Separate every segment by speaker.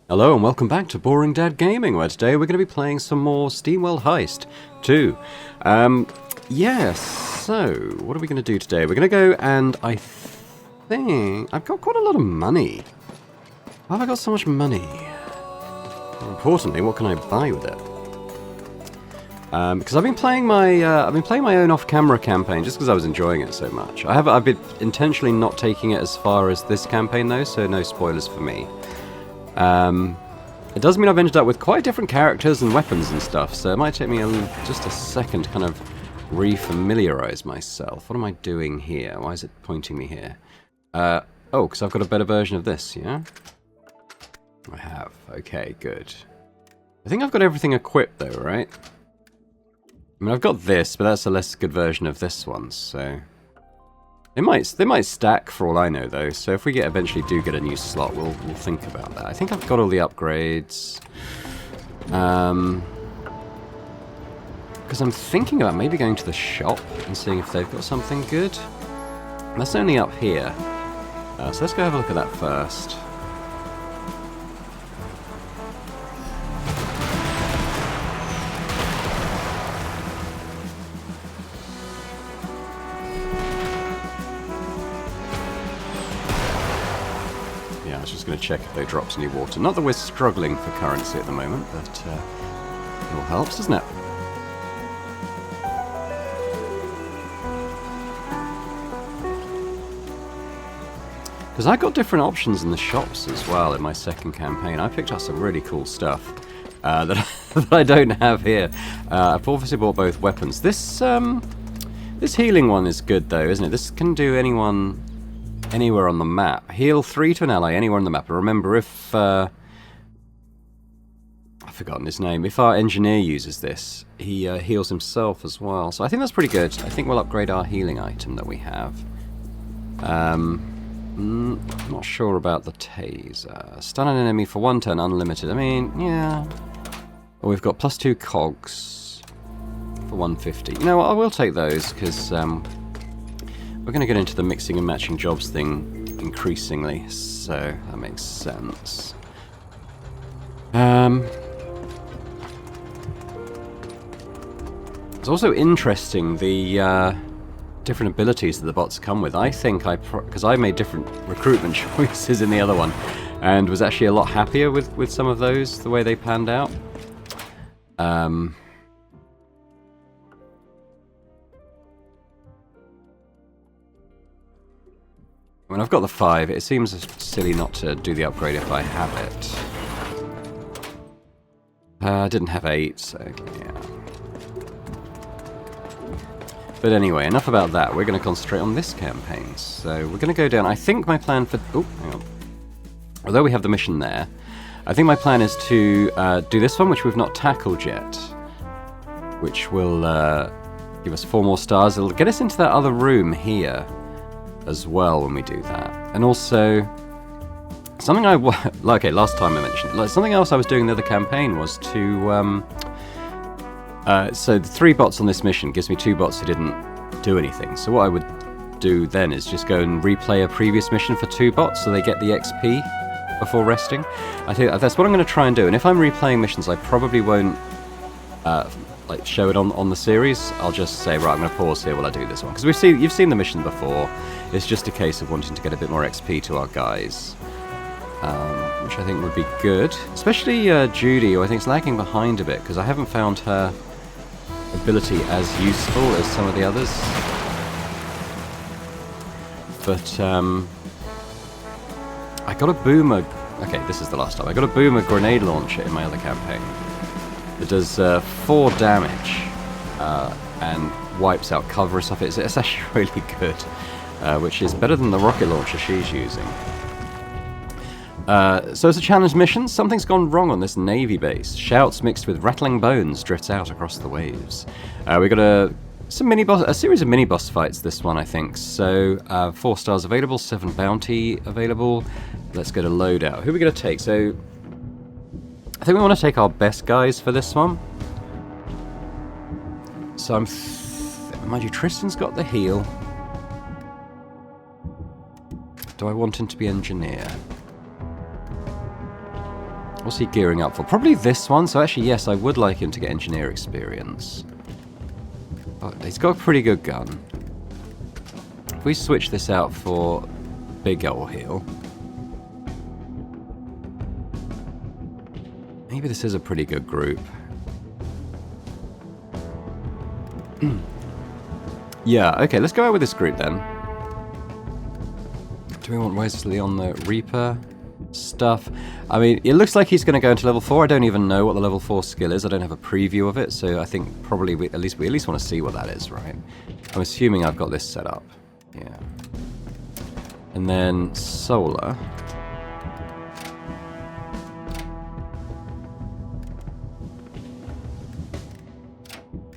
Speaker 1: Hello and welcome back to Boring Dad Gaming, where today we're going to be playing some more Steamworld Heist 2. So what are we going to do today? We're going to go and I think I've got quite a lot of money. Why have I got so much money? More importantly, what can I buy with it? Because I've been playing my own off-camera campaign just because I was enjoying it so much. I've been intentionally not taking it as far as this campaign though, so no spoilers for me. It does mean I've ended up with quite different characters and weapons and stuff, so it might take me just a second to kind of re-familiarize myself. What am I doing here? Why is it pointing me here? Oh, because I've got a better version of this, yeah? I have. Okay, good. I think I've got everything equipped though, right? I mean, I've got this, but that's a less good version of this one, so... They might stack for all I know though, so if we eventually do get a new slot, we'll think about that. I think I've got all the upgrades. Because I'm thinking about maybe going to the shop and seeing if they've got something good. That's only up here. So let's go have a look at that first. Going to check if they dropped any water. Not that we're struggling for currency at the moment, but it all helps, doesn't it? Because I got different options in the shops as well in my second campaign. I picked up some really cool stuff that I don't have here. I've obviously bought both weapons. This healing one is good though, isn't it? This can do anyone... anywhere on the map. Heal 3 to an ally anywhere on the map. And remember, if I've forgotten his name. If our engineer uses this, he heals himself as well. So I think that's pretty good. I think we'll upgrade our healing item that we have. Not sure about the taser. Stun an enemy for 1 turn, unlimited. I mean, yeah. Well, we've got +2 cogs for 150. You know what? I will take those because. We're going to get into the mixing and matching jobs thing increasingly, so that makes sense. It's also interesting the different abilities that the bots come with. I think because I made different recruitment choices in the other one, and was actually a lot happier with some of those, the way they panned out. I mean, I've got the 5. It seems silly not to do the upgrade if I have it. I didn't have 8, so yeah. But anyway, enough about that. We're going to concentrate on this campaign. So we're going to go down. I think my plan for... Oh, hang on. Although we have the mission there, I think my plan is to do this one, which we've not tackled yet. Which will give us 4 more stars. It'll get us into that other room here as well when we do that. And also something okay, last time I mentioned it, something else I was doing in the other campaign was to so the 3 bots on this mission gives me 2 bots who didn't do anything. So what I would do then is just go and replay a previous mission for 2 bots so they get the XP before resting. I think that's what I'm going to try and do. And if I'm replaying missions, I probably won't like show it on the series. I'll just say, right, I'm going to pause here while I do this one, because you've seen the mission before. It's just a case of wanting to get a bit more XP to our guys, which I think would be good. Especially Judy, who I think is lagging behind a bit, because I haven't found her ability as useful as some of the others. But I got a boomer. Okay, this is the last time. I got a boomer grenade launcher in my other campaign. It does 4 damage and wipes out cover and stuff. It's actually really good, which is better than the rocket launcher she's using. So it's a challenge mission. Something's gone wrong on this Navy base. Shouts mixed with rattling bones drifts out across the waves. We got a series of mini-boss fights this one, I think. So 4 stars available, 7 bounty available. Let's go to loadout. Who are we going to take? So I think we want to take our best guys for this one. So mind you, Tristan's got the heal. Do I want him to be engineer? What's he gearing up for? Probably this one. So actually, yes, I would like him to get engineer experience. Oh, he's got a pretty good gun. If we switch this out for big old heel. Maybe this is a pretty good group. Yeah, okay, let's go out with this group then. Do we want Wesley on the Reaper stuff? I mean, it looks like he's going to go into level 4. I don't even know what the level 4 skill is. I don't have a preview of it, so I think probably we at least want to see what that is, right? I'm assuming I've got this set up. Yeah. And then solar.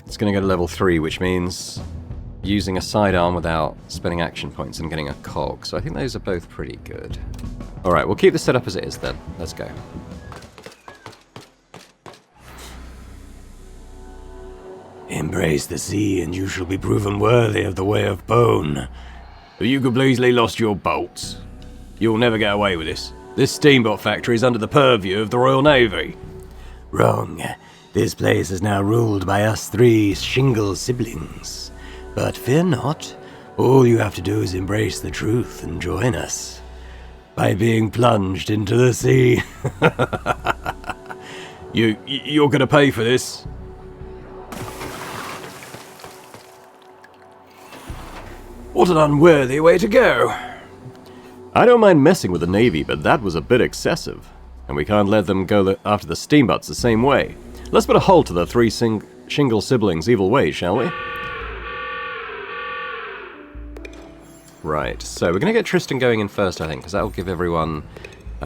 Speaker 1: It's going to go to level 3, which means using a sidearm without spending action points and getting a cog. So I think those are both pretty good. Alright, we'll keep the setup as it is then. Let's go.
Speaker 2: Embrace the sea and you shall be proven worthy of the way of bone. But you could easily lost your bolts. You'll never get away with this. This steamboat factory is under the purview of the Royal Navy. Wrong. This place is now ruled by us 3 Shingle siblings. But fear not. All you have to do is embrace the truth and join us. By being plunged into the sea. You're gonna pay for this. What an unworthy way to go.
Speaker 1: I don't mind messing with the Navy, but that was a bit excessive. And we can't let them go after the steambots the same way. Let's put a halt to the 3 Shingle siblings' evil ways, shall we? Right, so we're going to get Tristan going in first, I think, because that will give everyone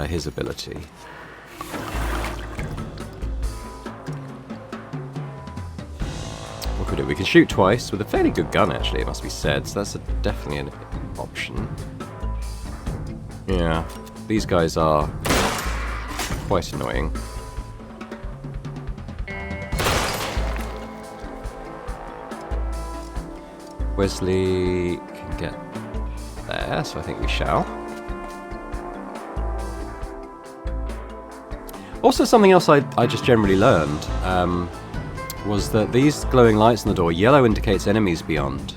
Speaker 1: his ability. What could we do? We can shoot twice with a fairly good gun, actually, it must be said, so that's definitely an option. Yeah, these guys are quite annoying. Wesley can get there, so I think we shall. Also, something else I just generally learned was that these glowing lights on the door, yellow indicates enemies beyond,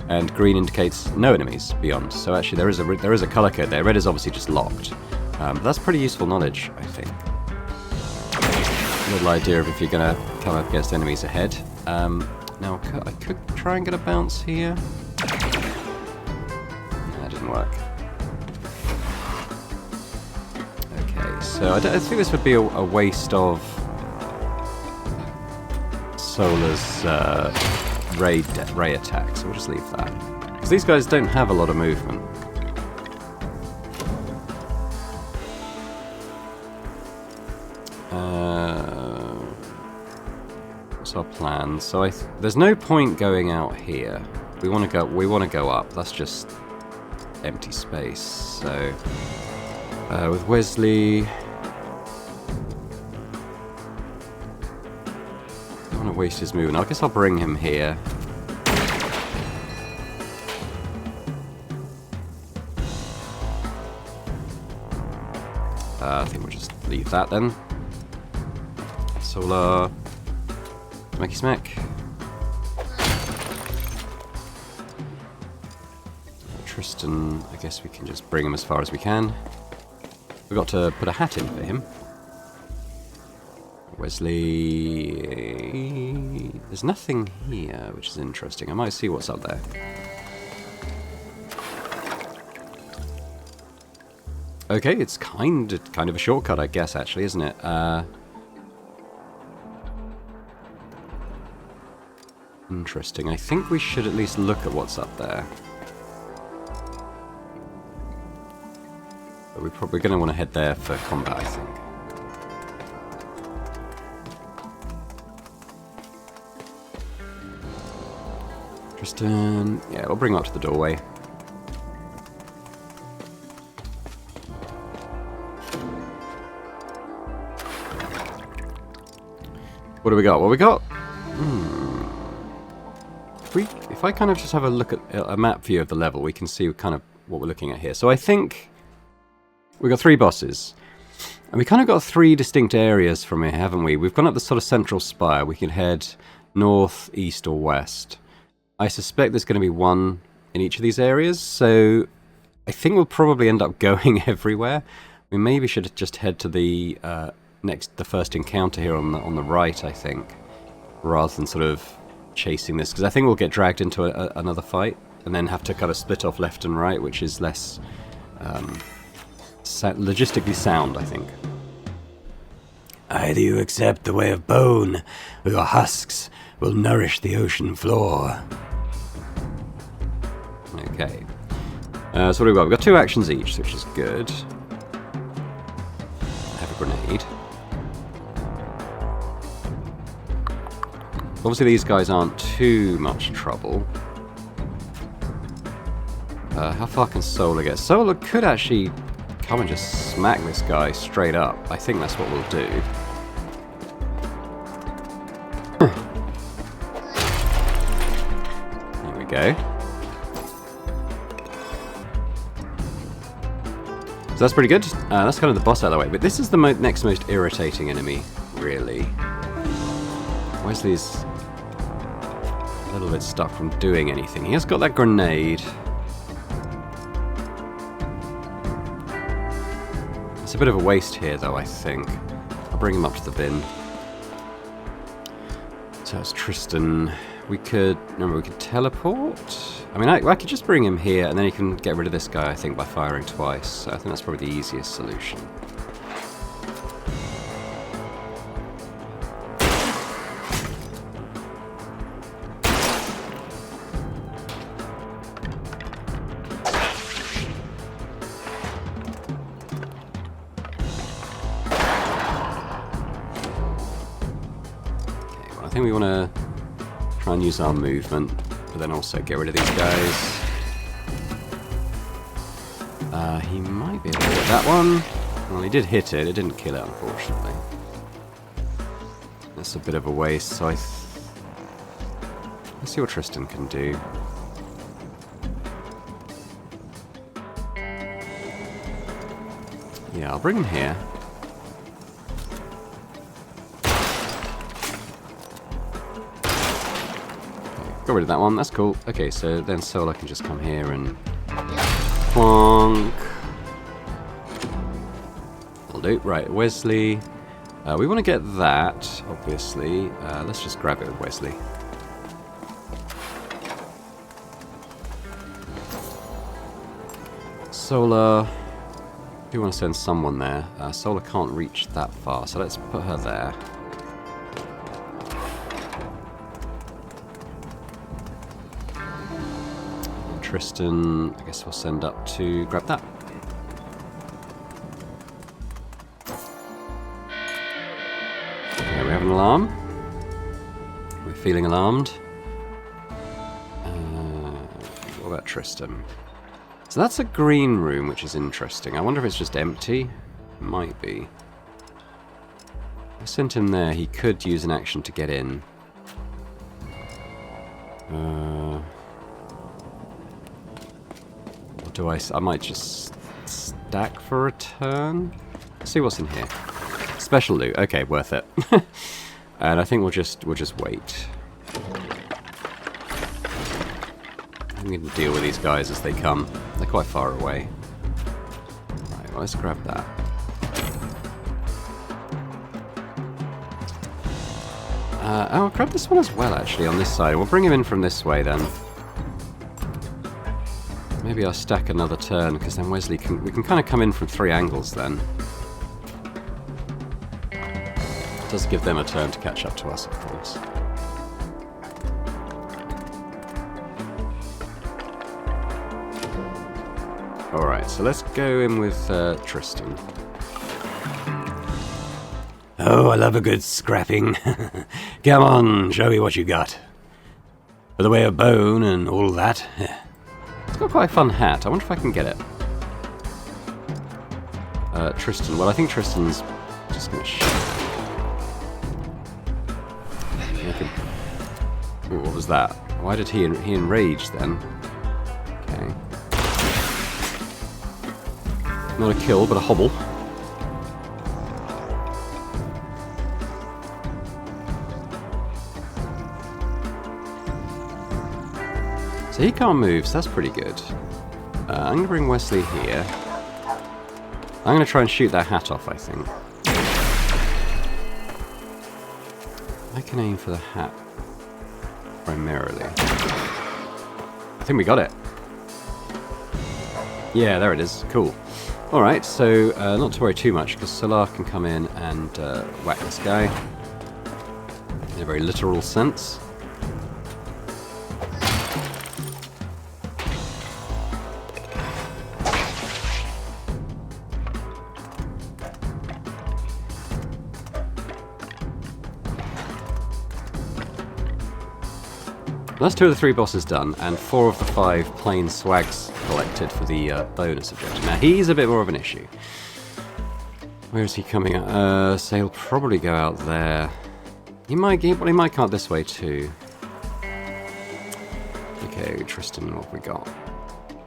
Speaker 1: and green indicates no enemies beyond. So actually, there is a color code there. Red is obviously just locked. But that's pretty useful knowledge, I think. A little idea of if you're going to come up against enemies ahead. Now, I could try and get a bounce here. That didn't work. Okay, so I think this would be a waste of Solar's ray attack, so we'll just leave that. Because these guys don't have a lot of movement. What's our plan? So there's no point going out here. We want to go up. That's just empty space. So with Wesley, I don't want to waste his movement. I guess I'll bring him here. I think we'll just leave that then. Solar, smacky smack. Tristan, I guess we can just bring him as far as we can. We've got to put a hat in for him. Wesley, there's nothing here, which is interesting. I might see what's up there. Okay, it's kind of a shortcut, I guess, actually, isn't it? Interesting. I think we should at least look at what's up there. But we're probably going to want to head there for combat, I think. Tristan, yeah, we'll bring him up to the doorway. What do we got? What we got? If I kind of just have a look at a map view of the level, we can see kind of what we're looking at here. So I think we've got 3 bosses. And we kind of got 3 distinct areas from here, haven't we? We've gone up the sort of central spire. We can head north, east, or west. I suspect there's going to be one in each of these areas, so I think we'll probably end up going everywhere. We maybe should just head to the the first encounter here on the right, I think, rather than sort of chasing this, because I think we'll get dragged into another fight and then have to kind of split off left and right, which is less logistically sound, I think.
Speaker 2: Either you accept the way of bone, or your husks will nourish the ocean floor.
Speaker 1: Okay. So what do we got? We've got 2 actions each, which is good. I have a grenade. Obviously these guys aren't too much trouble. How far can Solar get? Solar could actually come and just smack this guy straight up. I think that's what we'll do. There we go. So that's pretty good. That's kind of the boss out of the way. But this is the next most irritating enemy, really. Wesley's a little bit stuck from doing anything. He has got that grenade. It's a bit of a waste here, though, I think. I'll bring him up to the bin. So it's Tristan. We could... Remember, we could teleport? I mean, I could just bring him here, and then he can get rid of this guy, I think, by firing twice. So I think that's probably the easiest solution. I think we want to try and use our movement, but then also get rid of these guys. He might be able to hit that one. Well, he did hit it. It didn't kill it, unfortunately. That's a bit of a waste, so let's see what Tristan can do. Yeah, I'll bring him here. Got rid of that one, that's cool. Okay, so then Solar can just come here and... Plonk. Will do. Right, Wesley. We want to get that, obviously. Let's just grab it with Wesley. Solar. Do want to send someone there. Solar can't reach that far, so let's put her there. Tristan, I guess we'll send up to grab that. Okay, we have an alarm. We're feeling alarmed. What about Tristan? So that's a green room, which is interesting. I wonder if it's just empty. It might be. I sent him there. He could use an action to get in. Do I might just stack for a turn? Let's see what's in here. Special loot. Okay, worth it. And I think we'll just wait. I'm going to deal with these guys as they come. They're quite far away. Right, well, let's grab that. I'll grab this one as well, actually, on this side. We'll bring him in from this way, then. Maybe I'll stack another turn, because then Wesley can... We can kind of come in from 3 angles, then. It does give them a turn to catch up to us, of course. Alright, so let's go in with Tristan.
Speaker 2: Oh, I love a good scrapping. Come on, show me what you got. For the way of bone and all that.
Speaker 1: It's got quite a fun hat. I wonder if I can get it. Tristan. Well, I think Tristan's just going to shoot. Ooh, what was that? Why did he enrage then? Okay. Not a kill, but a hobble. So he can't move, so that's pretty good. I'm going to bring Wesley here. I'm going to try and shoot that hat off, I think. I can aim for the hat primarily. I think we got it. Yeah, there it is. Cool. Alright, so not to worry too much, because Solar can come in and whack this guy. In a very literal sense. That's 2 of the 3 bosses done, and 4 of the 5 plain swags collected for the bonus objective. Now, he's a bit more of an issue. Where is he coming out? So he'll probably go out there. He might come out this way too. Okay, Tristan, what have we got?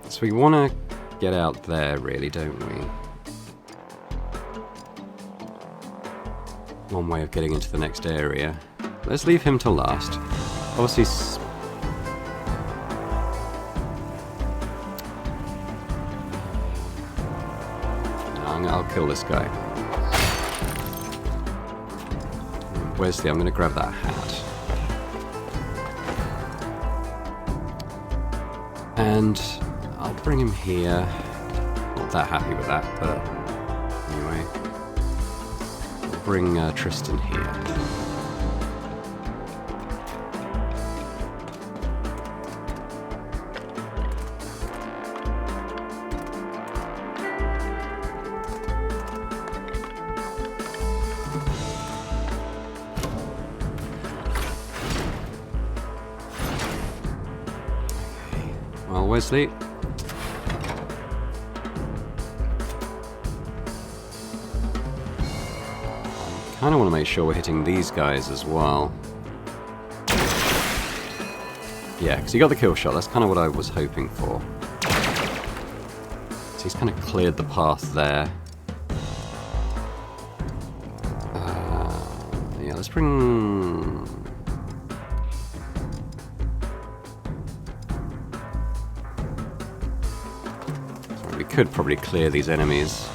Speaker 1: So we want to get out there, really, don't we? One way of getting into the next area. Let's leave him till last. Obviously, I'll kill this guy. Wesley, I'm going to grab that hat. And I'll bring him here. Not that happy with that, but anyway. I'll bring Tristan here. Wesley. Kind of want to make sure we're hitting these guys as well. Yeah, because he got the kill shot. That's kind of what I was hoping for. So he's kind of cleared the path there. Yeah, let's bring... Could probably clear these enemies.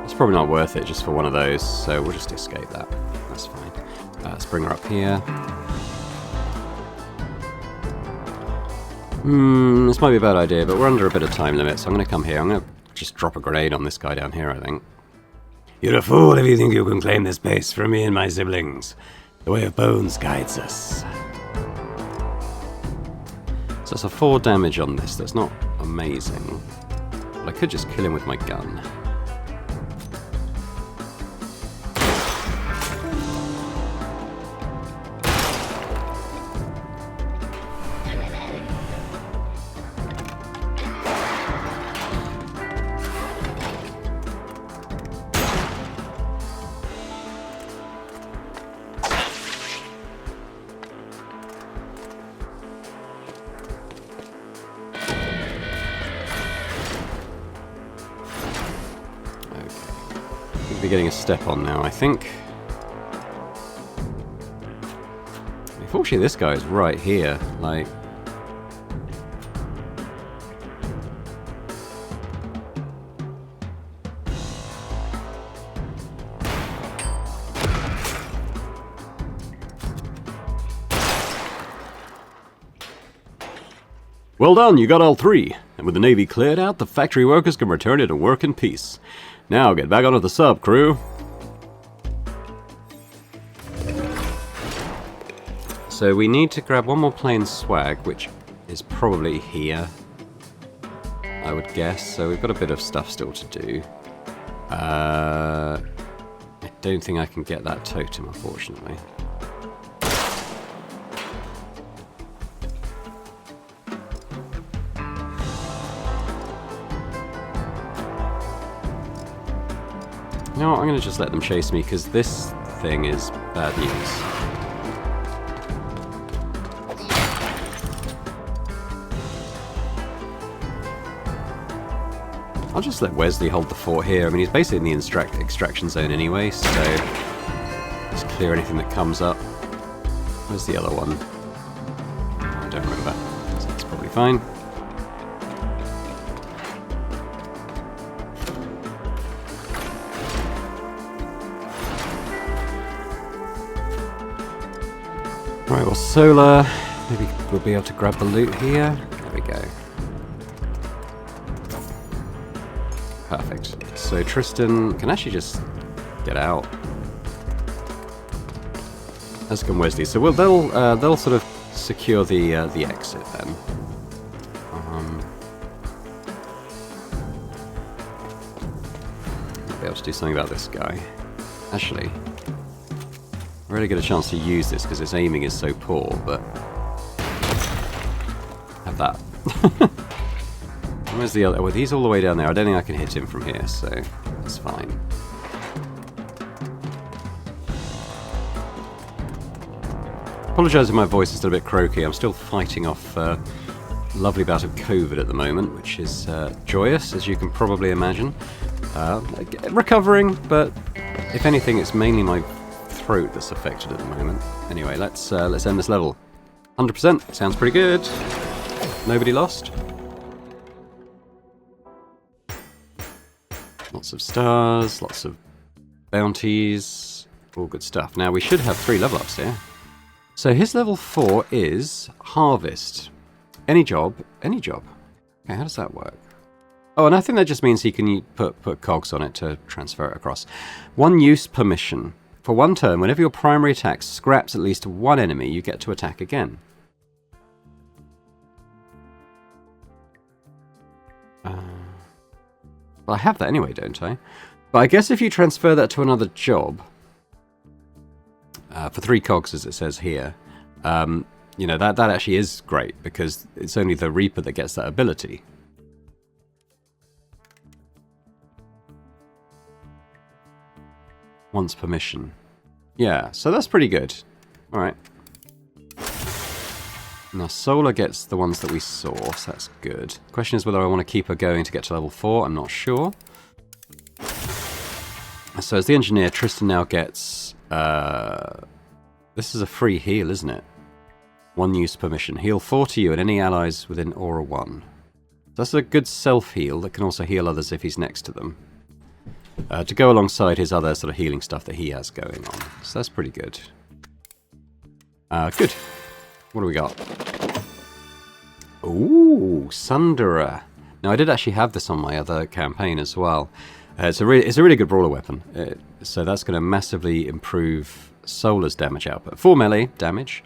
Speaker 1: It's probably not worth it just for one of those, so we'll just escape that. That's fine. Let's bring her up here. This might be a bad idea, but we're under a bit of time limit, so I'm going to come here. I'm going to just drop a grenade on this guy down here, I think.
Speaker 2: You're a fool if you think you can claim this base from me and my siblings. The way of bones guides us.
Speaker 1: So that's a 4 damage on this. That's not amazing. But I could just kill him with my gun. Be getting a step on now, I think. Unfortunately, this guy is right here, like...
Speaker 2: Well done, you got all 3. And with the Navy cleared out, the factory workers can return to work in peace. Now get back onto the sub, crew.
Speaker 1: So we need to grab one more plain swag, which is probably here, I would guess. So we've got a bit of stuff still to do. I don't think I can get that totem, unfortunately. You know what, I'm going to just let them chase me, because this thing is bad news. I'll just let Wesley hold the fort here. I mean, he's basically in the extraction zone anyway, so just clear anything that comes up. Where's the other one? I don't remember. So that's probably fine. Right, well, solar. Maybe we'll be able to grab the loot here. There we go. Perfect. So Tristan can actually just get out. As can Wesley. So they'll sort of secure the exit then. I'll be able to do something about this guy. Actually, I really get a chance to use this because its aiming is so poor. But have that. Where's the other? Well, he's all the way down there. I don't think I can hit him from here, so that's fine. Apologise if my voice is still a bit croaky. I'm still fighting off a lovely bout of COVID at the moment, which is joyous, as you can probably imagine. Recovering, but if anything, it's mainly my throat that's affected at the moment. Anyway, let's end this level. 100%. Sounds pretty good. Nobody lost. Lots of stars, lots of bounties, all good stuff. Now we should have 3 level ups here. So his level 4 is Harvest. Any job, any job. Okay, how does that work? Oh, and I think that just means he can put cogs on it to transfer it across. 1 use permission. For 1 turn, whenever your primary attack scraps at least 1 enemy, you get to attack again. Well, I have that anyway, don't I? But I guess if you transfer that to another job, for 3 cogs as it says here, you know, that actually is great because it's only the Reaper that gets that ability. Once permission. Yeah, so that's pretty good. Alright. Now, Solar gets the ones that we saw, so that's good. Question is whether I want to keep her going to get to level 4. I'm not sure. So as the engineer, Tristan now gets... this is a free heal, isn't it? 1 use permission. Heal 4 to you and any allies within Aura 1. That's a good self-heal that can also heal others if he's next to them. To go alongside his other sort of healing stuff that he has going on. So that's pretty good. Good. What do we got? Ooh, Sunderer. Now, I did actually have this on my other campaign as well. It's a really good brawler weapon. So that's going to massively improve Solar's damage output. 4 melee damage.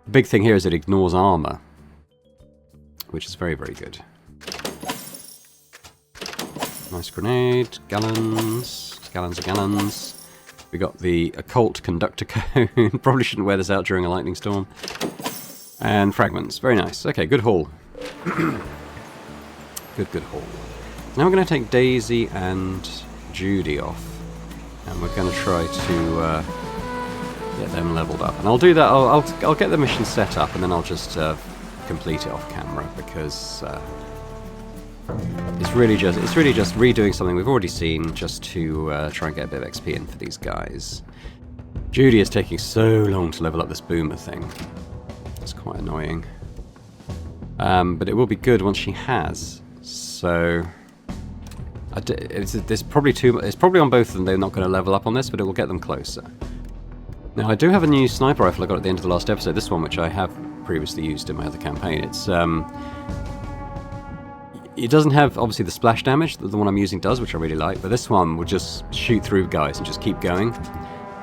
Speaker 1: The big thing here is it ignores armor, which is very, very good. Nice grenade. Gallons. Gallons of gallons. We got the occult conductor cone. Probably shouldn't wear this out during a lightning storm. And fragments. Very nice. Okay, good haul. Good haul. Now we're going to take Daisy and Judy off. And we're going to try to get them leveled up. And I'll do that. I'll get the mission set up and then I'll just complete it off camera because it's really just redoing something we've already seen just to try and get a bit of XP in for these guys. Judy is taking so long to level up this boomer thing. It's quite annoying. But it will be good once she has. So it's probably on both of them. They're not going to level up on this, but it will get them closer. Now I do have a new sniper rifle I got at the end of the last episode. This one, which I have previously used in my other campaign. It doesn't have obviously the splash damage that the one I'm using does, which I really like. But this one will just shoot through guys and just keep going.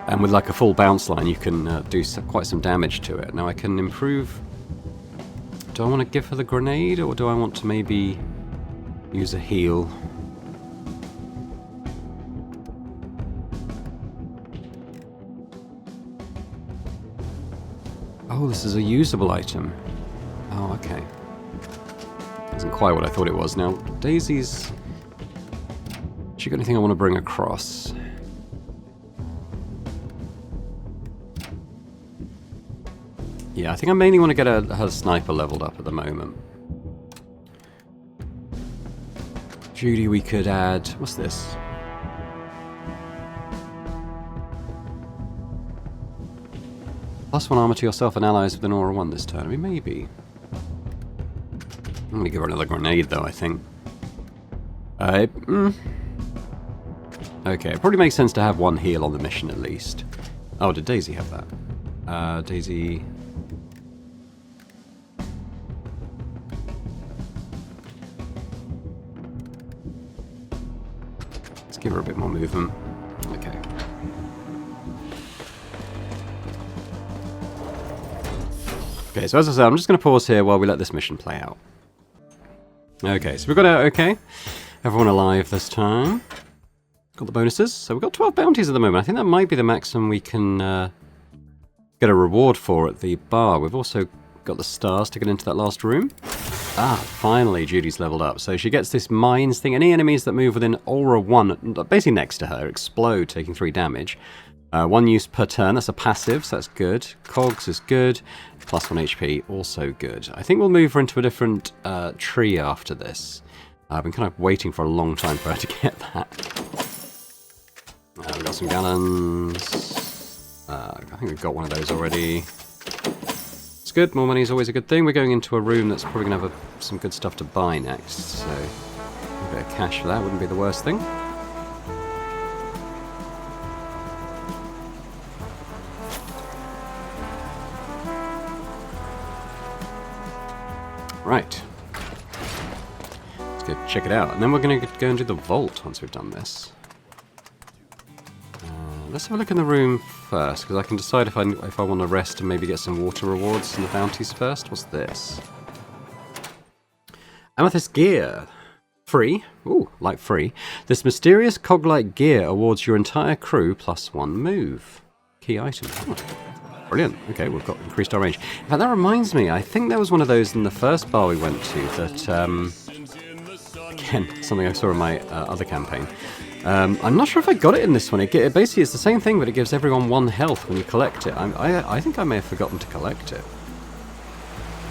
Speaker 1: And with like a full bounce line, you can do quite some damage to it. Now I can improve. Do I want to give her the grenade, or do I want to maybe use a heal? Oh, this is a usable item. Oh, okay. Isn't quite what I thought it was. Now, Daisy's... Has she got anything I want to bring across? Yeah, I think I mainly want to get her sniper leveled up at the moment. Judy, we could add... What's this? +1 armor to yourself and allies with an aura 1 this turn. I mean, maybe. I'm going to give her another grenade, though, I think. Okay, it probably makes sense to have 1 heal on the mission, at least. Oh, did Daisy have that? Daisy... Let's give her a bit more movement. Okay. Okay, so as I said, I'm just going to pause here while we let this mission play out. Okay, so we've got out okay. Everyone alive this time. Got the bonuses. So we've got 12 bounties at the moment. I think that might be the maximum we can get a reward for at the bar. We've also got the stars to get into that last room. Ah, finally Judy's leveled up. So she gets this mines thing. Any enemies that move within aura 1, basically next to her, explode, taking 3 damage. 1 use per turn. That's a passive, so that's good. Cogs is good. +1 HP, also good. I think we'll move her into a different tree after this. I've been kind of waiting for a long time for her to get that. We've got some gallons. I think we've got one of those already. It's good. More money is always a good thing. We're going into a room that's probably going to have some good stuff to buy next. So a bit of cash for that wouldn't be the worst thing. Right. Let's go check it out. And then we're going to go and do the vault once we've done this. Let's have a look in the room first, because I can decide if I want to rest and maybe get some water rewards and the bounties first. What's this? Amethyst gear. Free. Ooh, like free. This mysterious cog-like gear awards your entire crew +1 move. Key item. Oh, brilliant. Okay, we've got increased our range. In fact, that reminds me, I think there was one of those in the first bar we went to that, again, something I saw in my other campaign. I'm not sure if I got it in this one. It basically it's the same thing, but it gives everyone 1 health when you collect it. I think I may have forgotten to collect it.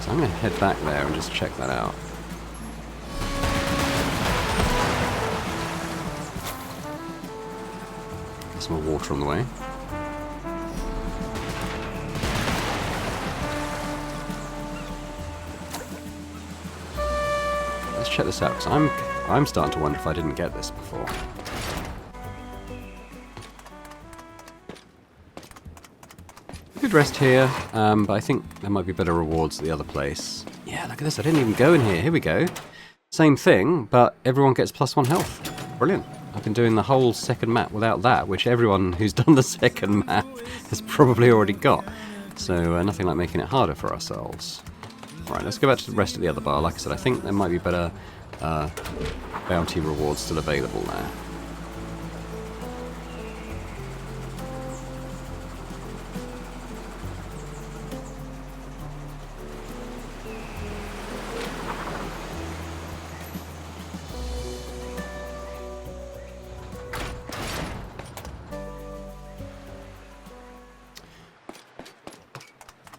Speaker 1: So I'm going to head back there and just check that out. Get some more water on the way. Let's check this out, because I'm starting to wonder if I didn't get this before. Good rest here, but I think there might be better rewards at the other place. Yeah, look at this, I didn't even go in here. Here we go. Same thing, but everyone gets +1 health. Brilliant. I've been doing the whole second map without that, which everyone who's done the second map has probably already got. So nothing like making it harder for ourselves. Right, let's go back to the rest of the other bar. Like I said, I think there might be better bounty rewards still available there.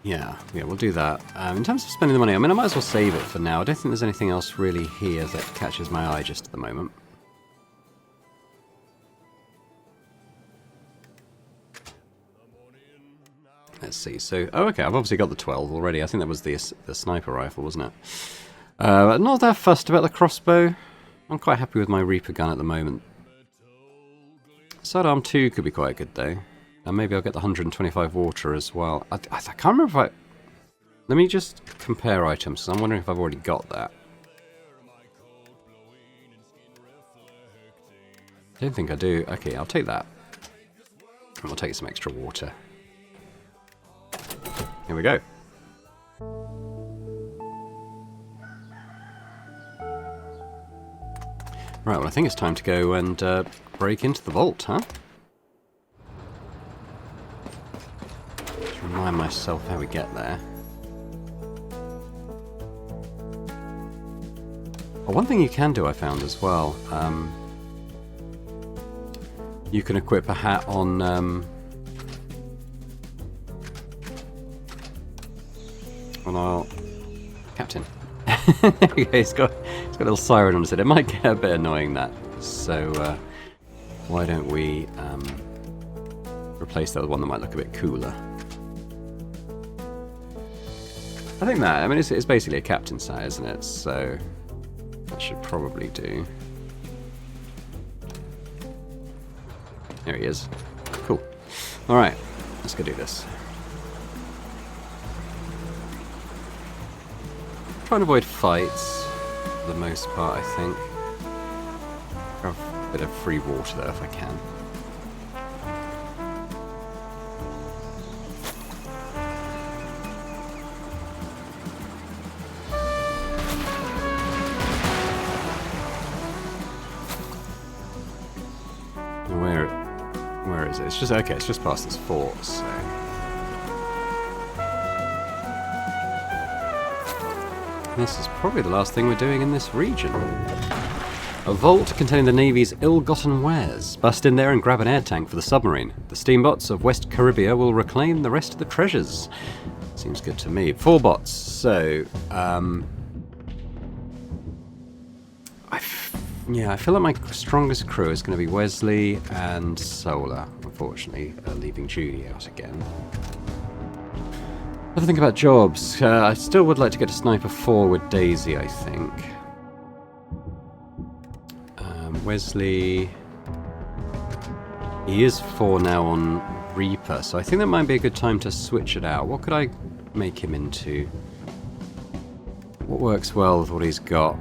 Speaker 1: Yeah, we'll do that. In terms of spending the money, I mean, I might as well save it for now. I don't think there's anything else really here that catches my eye just at the moment. Let's see. So, oh, okay, I've obviously got the 12 already. I think that was the sniper rifle, wasn't it? Not that fussed about the crossbow. I'm quite happy with my Reaper gun at the moment. Sidearm 2 could be quite good, though. And maybe I'll get the 125 water as well. I can't remember if I... Let me just compare items, because I'm wondering if I've already got that. I don't think I do. Okay, I'll take that. And we'll take some extra water. Here we go. Right, well I think it's time to go and break into the vault, huh? Just remind myself how we get there. Oh, one thing you can do I found as well, you can equip a hat on And I'll... Captain. He's got a little siren on his head. It might get a bit annoying, that. So, why don't we replace that with one that might look a bit cooler. I think that, I mean, it's basically a captain site, isn't it? So, that should probably do. There he is. Cool. Alright, let's go do this. Try and avoid fights for the most part, I think. Have a bit of free water there if I can. Where is it? It's just okay. It's just past this fort, so. This is probably the last thing we're doing in this region. A vault containing the Navy's ill-gotten wares. Bust in there and grab an air tank for the submarine. The steambots of West Caribbean will reclaim the rest of the treasures. Seems good to me. 4 bots. So, yeah, I feel like my strongest crew is going to be Wesley and Solar, unfortunately, leaving Judy out again. What do I think about jobs? I still would like to get a Sniper 4 with Daisy, I think. Wesley... He is 4 now on Reaper, so I think that might be a good time to switch it out. What could I make him into? What works well with what he's got?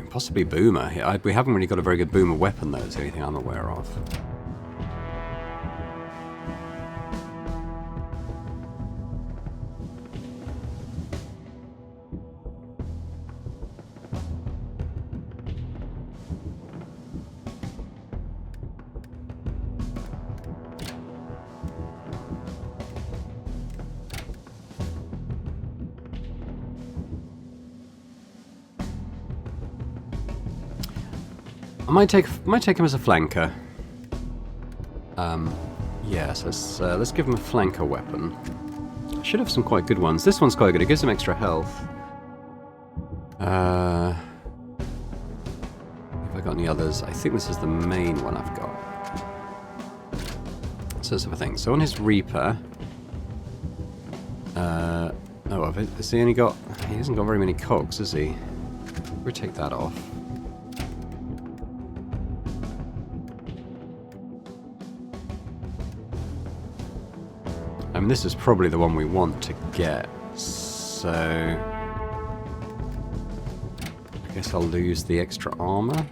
Speaker 1: Possibly Boomer. We haven't really got a very good Boomer weapon, though. It's the only thing I'm aware of. I might take him as a flanker. Yes, let's give him a flanker weapon. I should have some quite good ones. This one's quite good. It gives him extra health. Have I got any others? I think this is the main one I've got. So that's the thing. So on his Reaper. Has he only got? He hasn't got very many cogs, has he? We'll take that off. I mean, this is probably the one we want to get, so I guess I'll lose the extra armor.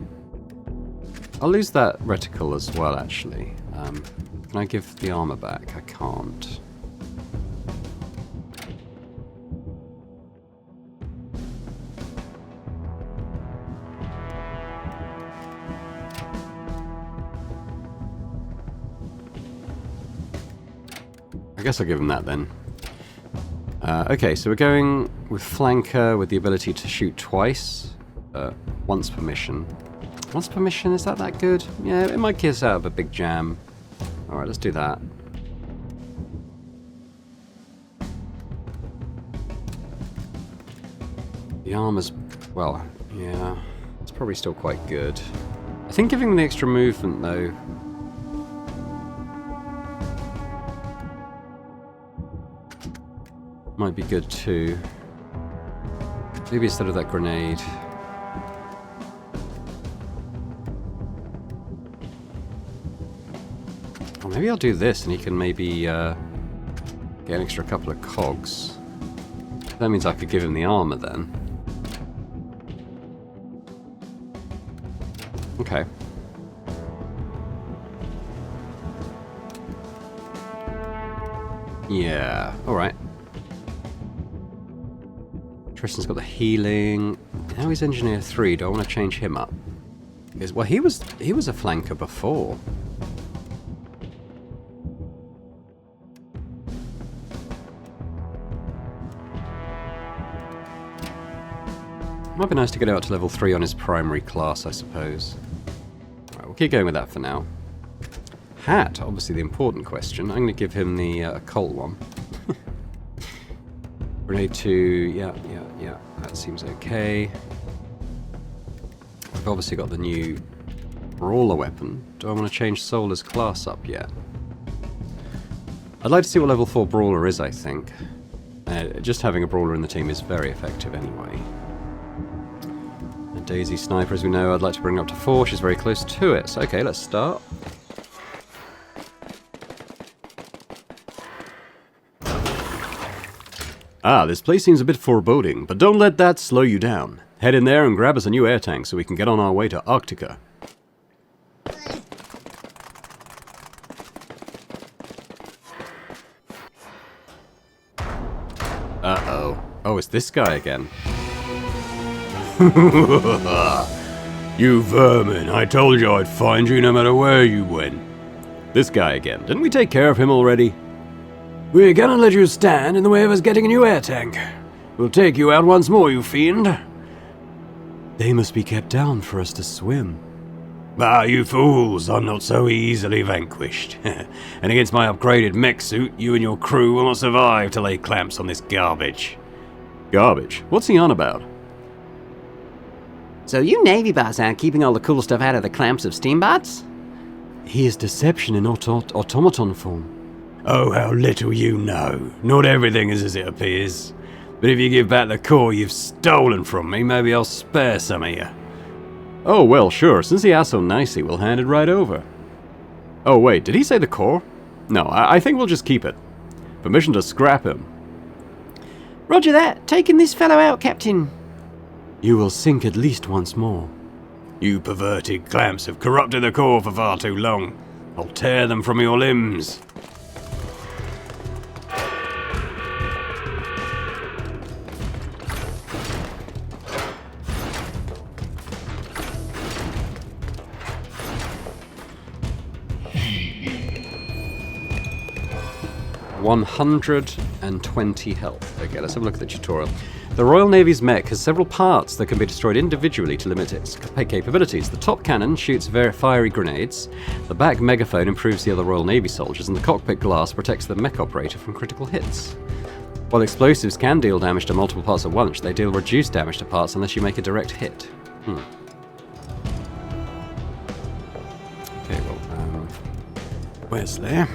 Speaker 1: I'll lose that reticle as well, actually. Can I give the armor back? I can't. I guess I'll give him that then. Okay, so we're going with flanker with the ability to shoot twice, once per mission. Once per mission, is that good? Yeah, it might get us out of a big jam. Alright, let's do that. The armor's, well, yeah, it's probably still quite good. I think giving them the extra movement, though, might be good too. Maybe instead of that grenade. Or maybe I'll do this and he can maybe get an extra couple of cogs. That means I could give him the armor then. Okay. Yeah, alright. Tristan's got the healing. Now he's Engineer 3. Do I want to change him up? Well, he was a flanker before. Might be nice to get out to level 3 on his primary class, I suppose. Alright, we'll keep going with that for now. Hat, obviously the important question. I'm going to give him the occult one. Grenade 2, yeah, that seems okay. I've obviously got the new brawler weapon. Do I want to change Solar's class up yet? I'd like to see what level 4 brawler is, I think. Just having a brawler in the team is very effective anyway. A Daisy Sniper, as we know, I'd like to bring up to 4. She's very close to it. So, okay, let's start.
Speaker 2: Ah, this place seems a bit foreboding, but don't let that slow you down. Head in there and grab us a new air tank so we can get on our way to Arctica.
Speaker 1: Uh-oh. Oh, it's this guy again.
Speaker 2: You vermin, I told you I'd find you no matter where you went. This guy again. Didn't we take care of him already? We're gonna let you stand in the way of us getting a new air tank. We'll take you out once more, you fiend.
Speaker 1: They must be kept down for us to swim.
Speaker 2: Ah, you fools, I'm not so easily vanquished. And against my upgraded mech suit, you and your crew will not survive to lay clamps on this garbage.
Speaker 1: Garbage? What's he on about?
Speaker 3: So you Navy bots out keeping all the cool stuff out of the clamps of steambots?
Speaker 1: He is deception in automaton form.
Speaker 2: Oh, how little you know. Not everything is as it appears. But if you give back the core you've stolen from me, maybe I'll spare some of you.
Speaker 1: Oh, well, sure. Since he asked so nicely, we'll hand it right over. Oh, wait, did he say the core? No, I think we'll just keep it. Permission to scrap him.
Speaker 3: Roger that. Taking this fellow out, Captain.
Speaker 1: You will sink at least once more.
Speaker 2: You perverted clamps have corrupted the core for far too long. I'll tear them from your limbs.
Speaker 1: $120 health. Okay, let's have a look at the tutorial. The Royal Navy's mech has several parts that can be destroyed individually to limit its capabilities. The top cannon shoots fiery grenades, the back megaphone improves the other Royal Navy soldiers, and the cockpit glass protects the mech operator from critical hits. While explosives can deal damage to multiple parts at once, they deal reduced damage to parts unless you make a direct hit. Okay, well,
Speaker 2: Wesley?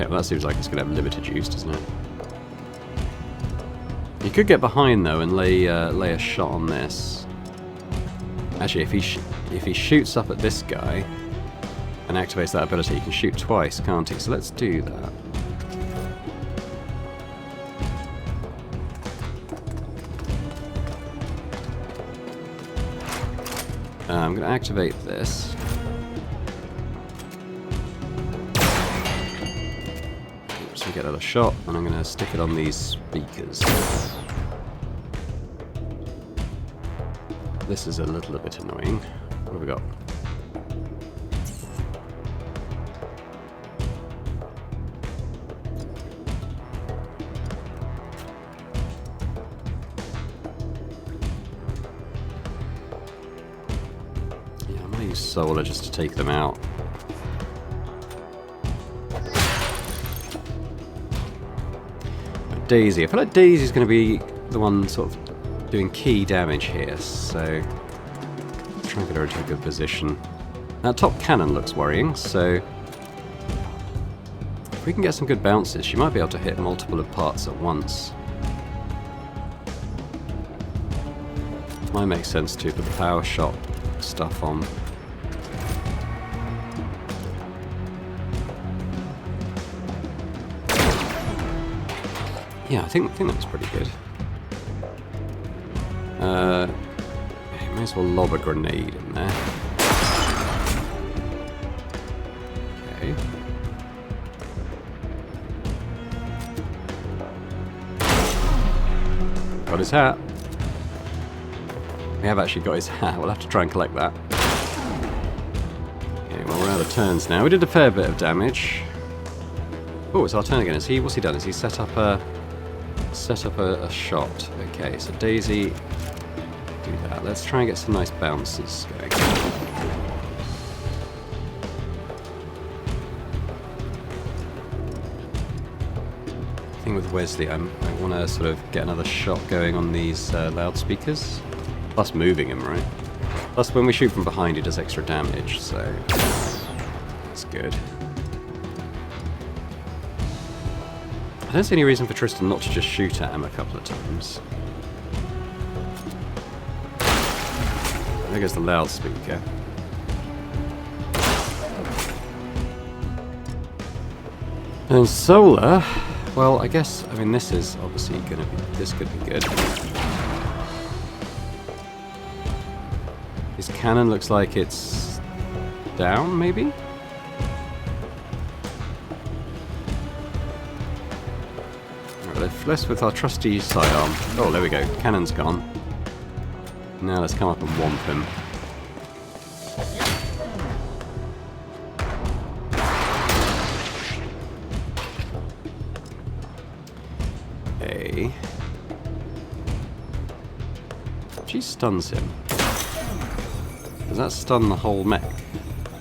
Speaker 1: okay, well that seems like it's going to have limited use, doesn't it? You could get behind though and lay a shot on this. Actually, if he shoots up at this guy and activates that ability, he can shoot twice, can't he? So let's do that. I'm going to activate this. So we get another shot, and I'm going to stick it on these speakers. This is a little bit annoying. What have we got? Yeah, I'm going to use solar just to take them out. Daisy. I feel like Daisy's going to be the one sort of doing key damage here, so try and get her into a good position. That top cannon looks worrying, so if we can get some good bounces, she might be able to hit multiple parts at once. Might make sense to put the power shot stuff on. Yeah, I think that's pretty good. May as well lob a grenade in there. Okay. Got his hat. We have actually got his hat. We'll have to try and collect that. Okay, well, we're out of turns now. We did a fair bit of damage. Oh, it's our turn again. What's he done? Is he set up a shot? Okay, so Daisy, do that. Let's try and get some nice bounces going. Thing with Wesley, I want to sort of get another shot going on these loudspeakers. Plus moving him, right? Plus when we shoot from behind, he does extra damage, so that's good. I don't see any reason for Tristan not to just shoot at him a couple of times. There goes the loudspeaker. And Solar, well, I guess, I mean, this is obviously going to be, this could be good. His cannon looks like it's down, maybe? Let's with our trusty sidearm. Oh, there we go. Cannon's gone. Now let's come up and whomp him. Okay. She stuns him. Does that stun the whole mech?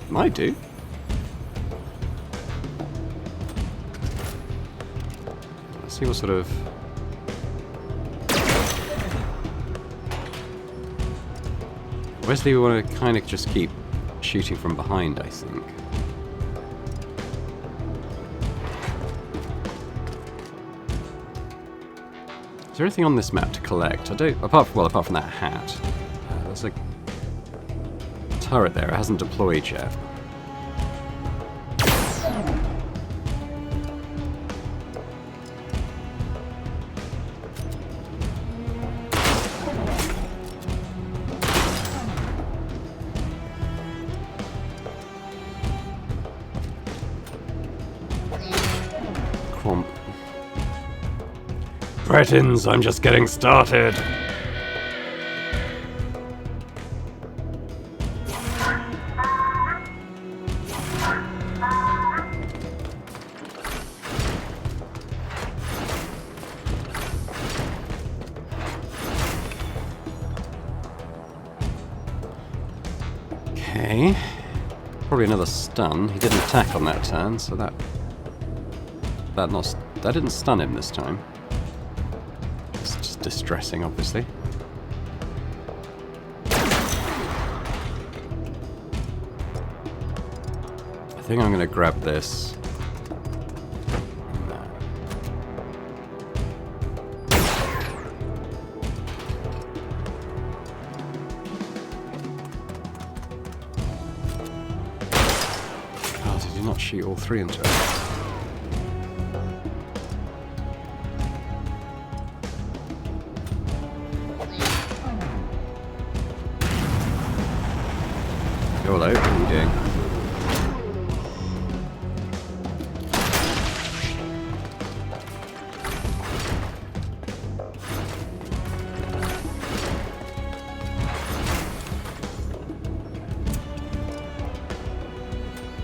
Speaker 1: Might do. See what sort of... Wesley, we want to kind of just keep shooting from behind, I think. Is there anything on this map to collect? I don't... Apart from that hat. There's a turret there. It hasn't deployed yet.
Speaker 2: Cretins, I'm just getting started.
Speaker 1: Okay. Probably another stun. He didn't attack on that turn, so that didn't stun him this time. It's just distressing, obviously. I think I'm going to grab this. Oh, did you not shoot all three into it? Hello, what are you doing?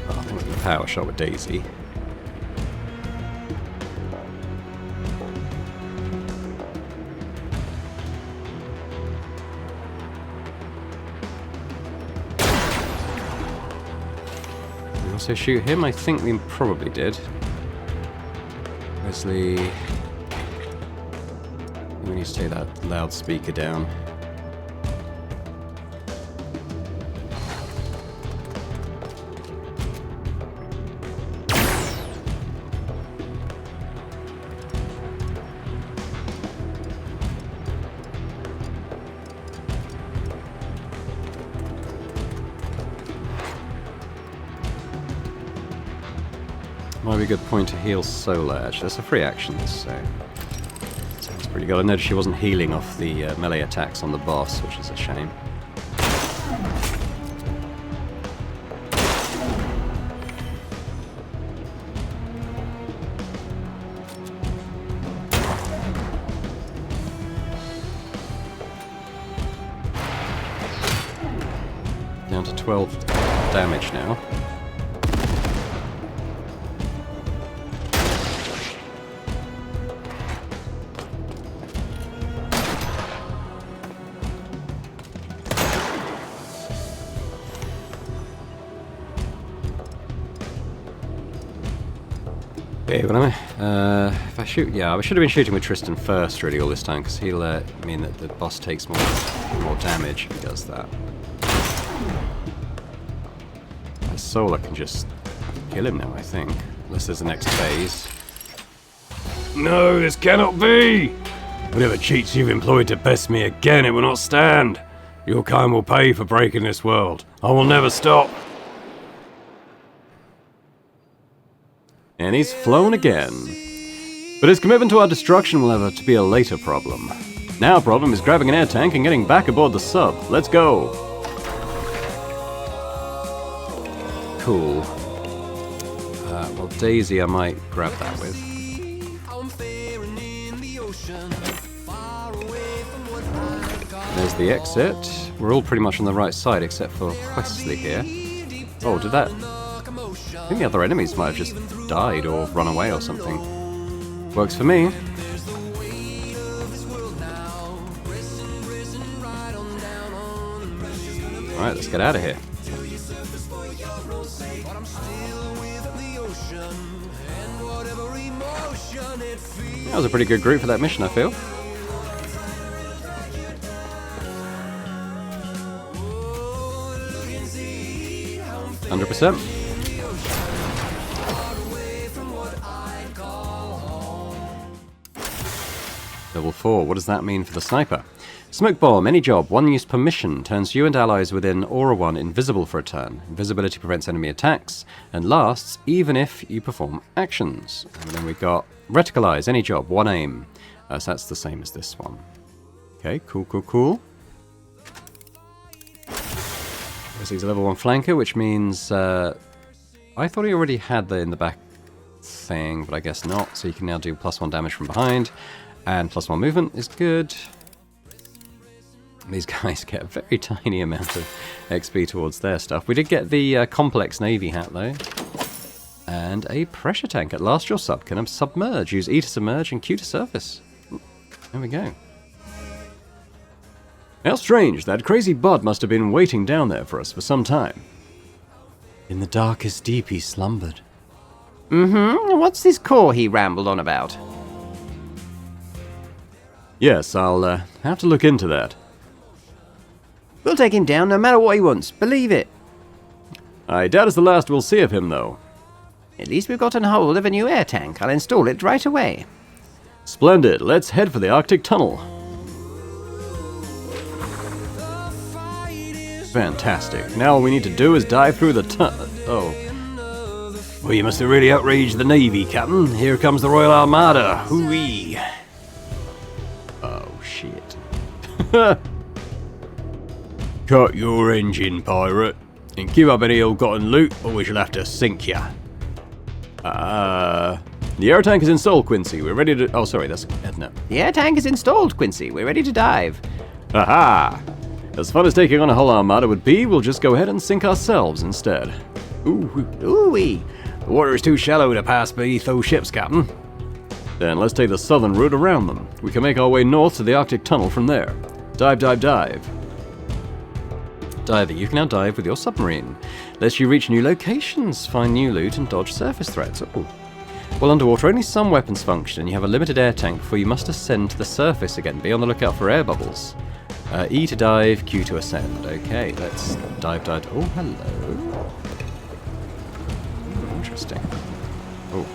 Speaker 1: Oh, I think we're going to power shot with Daisy. Also shoot him? I think we probably did. Wesley... We need to take that loudspeaker down. Might be a good point to heal Solar, actually. That's a free action, so... Sounds pretty good. I noticed she wasn't healing off the melee attacks on the boss, which is a shame. 12 damage now. Okay, what am I? If I shoot, yeah, I should have been shooting with Tristan first, really, all this time, because he'll mean that the boss takes more damage if he does that. My soul, I can just kill him now, I think, unless there's the next phase.
Speaker 2: No, this cannot be! Whatever cheats you've employed to best me again, it will not stand. Your kind will pay for breaking this world. I will never stop.
Speaker 1: And he's flown again. But his commitment to our destruction will have to be a later problem. Now our problem is grabbing an air tank and getting back aboard the sub. Let's go! Cool. Well, Daisy I might grab that with. There's the exit. We're all pretty much on the right side except for Wesley here. Oh, did that... I think the other enemies might have just died or run away or something. Works for me. Alright, let's get out of here. That was a pretty good group for that mission, I feel. %. Level 4, what does that mean for the sniper? Smoke bomb, any job, one use per mission, turns you and allies within Aura 1 invisible for a turn. Invisibility prevents enemy attacks, and lasts even if you perform actions. And then we've got reticalize, any job, one aim. So that's the same as this one. Okay, cool. He's a level 1 flanker, which means... I thought he already had the in the back thing, but I guess not. So you can now do +1 damage from behind. And +1 movement is good. These guys get a very tiny amount of XP towards their stuff. We did get the complex navy hat though. And a pressure tank. At last your sub can submerge. Use E to submerge and Q to surface. There we go. How strange. That crazy bot must have been waiting down there for us for some time. In the darkest deep he slumbered.
Speaker 3: What's this core he rambled on about?
Speaker 1: Yes, I'll have to look into that.
Speaker 3: We'll take him down no matter what he wants, believe it.
Speaker 1: I doubt it's the last we'll see of him, though.
Speaker 3: At least we've gotten hold of a new air tank. I'll install it right away.
Speaker 1: Splendid. Let's head for the Arctic Tunnel. Fantastic. Now all we need to do is dive through the Oh.
Speaker 2: Well, you must have really outraged the Navy, Captain. Here comes the Royal Armada. Hoo-wee.
Speaker 1: Oh, shit.
Speaker 2: Cut your engine, pirate, and give up any ill-gotten loot, or we shall have to sink ya.
Speaker 1: The air tank is installed, Quincy. We're ready to... Oh, sorry, that's Edna.
Speaker 3: The air tank is installed, Quincy. We're ready to dive.
Speaker 1: Aha! As fun as taking on a whole armada would be, we'll just go ahead and sink ourselves instead.
Speaker 3: Ooh-wee.
Speaker 2: The water is too shallow to pass beneath those ships, Captain.
Speaker 1: Then let's take the southern route around them. We can make our way north to the Arctic Tunnel from there. Dive. Diving. You can now dive with your submarine. Lets you reach new locations, find new loot, and dodge surface threats. Oh. While underwater, only some weapons function, and you have a limited air tank before you must ascend to the surface again. Be on the lookout for air bubbles. E to dive, Q to ascend. Okay, let's dive. Oh, hello. Ooh, interesting. Oh.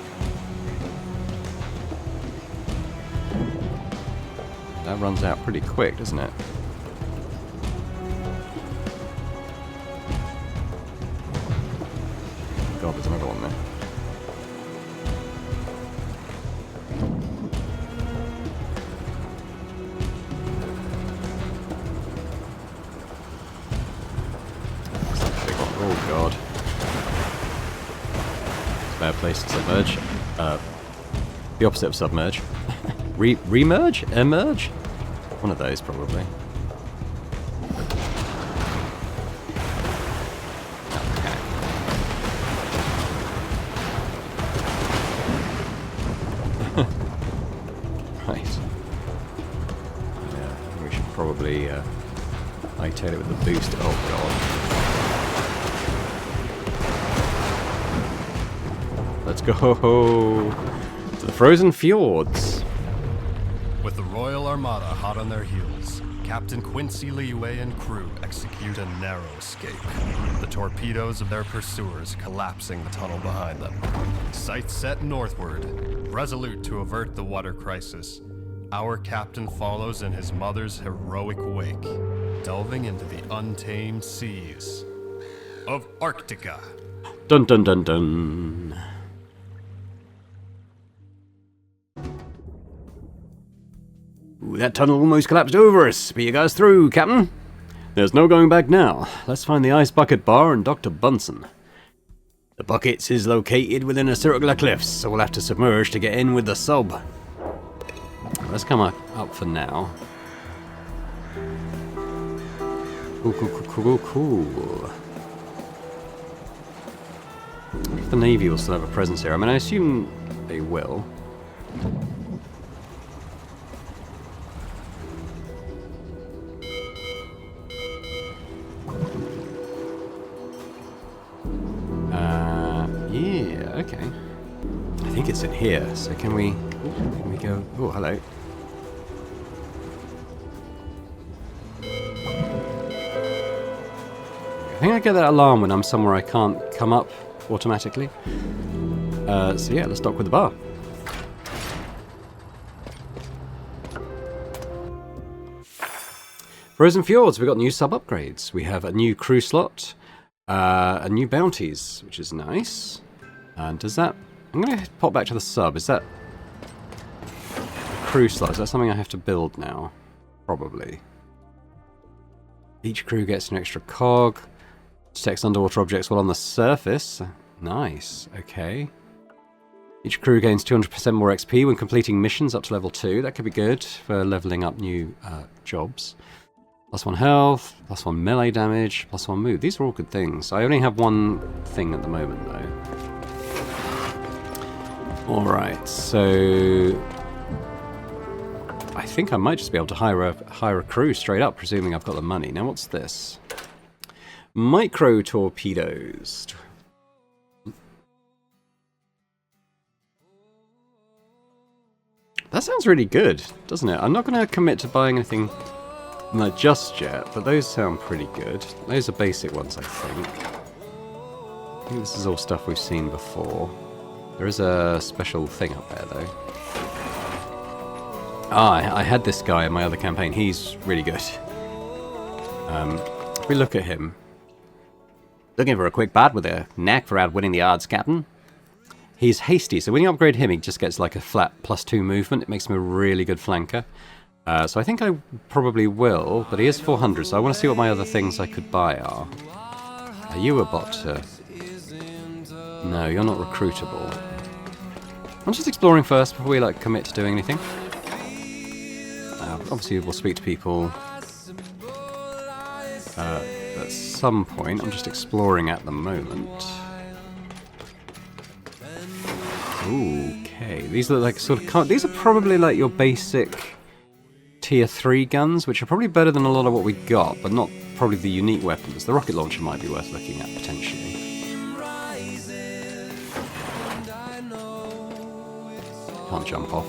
Speaker 1: That runs out pretty quick, doesn't it? God, there's another one there. Oh god. It's a bad place to submerge. The opposite of submerge. Remerge? Emerge? One of those, probably. probably hightail it with the boost. Oh god. Let's go to the frozen fjords.
Speaker 4: With the Royal Armada hot on their heels, Captain Quincy Leeway and crew execute a narrow escape, the torpedoes of their pursuers collapsing the tunnel behind them. Sights set northward, resolute to avert the water crisis, our captain follows in his mother's heroic wake, delving into the untamed seas of Arctica.
Speaker 1: Dun dun dun dun.
Speaker 2: Ooh, that tunnel almost collapsed over us, but you got us through, Captain.
Speaker 1: There's no going back now. Let's find the Ice Bucket Bar and Dr. Bunsen.
Speaker 2: The buckets is located within a circle of cliffs, so we'll have to submerge to get in with the sub.
Speaker 1: Let's come up for now. Cool. If the Navy will still have a presence here. I mean, I assume they will. Yeah, okay. I think it's in here, so can we go... Oh, hello. I think I get that alarm when I'm somewhere I can't come up automatically. So yeah, let's dock with the bar. Frozen Fjords, we've got new sub-upgrades. We have a new crew slot, and new bounties, which is nice. And does that... I'm going to pop back to the sub. Is that... crew slot, is that something I have to build now? Probably. Each crew gets an extra cog. Detects underwater objects while on the surface. Nice, okay. Each crew gains 200% more XP when completing missions up to level 2. That could be good for leveling up new jobs. +1 health, +1 melee damage, +1 move. These are all good things. I only have one thing at the moment, though. Alright, so... I think I might just be able to hire a crew straight up, presuming I've got the money. Now, what's this? Micro torpedoes. That sounds really good, doesn't it? I'm not going to commit to buying anything like just yet, but those sound pretty good. Those are basic ones, I think. I think this is all stuff we've seen before. There is a special thing up there, though. I had this guy in my other campaign. He's really good. If we look at him.
Speaker 2: Looking for a quick bud with a knack for outwitting the odds, Captain?
Speaker 1: He's hasty, so when you upgrade him, he just gets like a flat +2 movement. It makes him a really good flanker. So I think I probably will, but he is 400, so I want to see what my other things I could buy are. Are you a bot? No, you're not recruitable. I'm just exploring first before we like commit to doing anything. Obviously we'll speak to people at some point. I'm just exploring at the moment. Okay, these look like sort of... These are probably like your basic tier 3 guns, which are probably better than a lot of what we got, but not probably the unique weapons. The rocket launcher might be worth looking at, potentially. Can't jump off.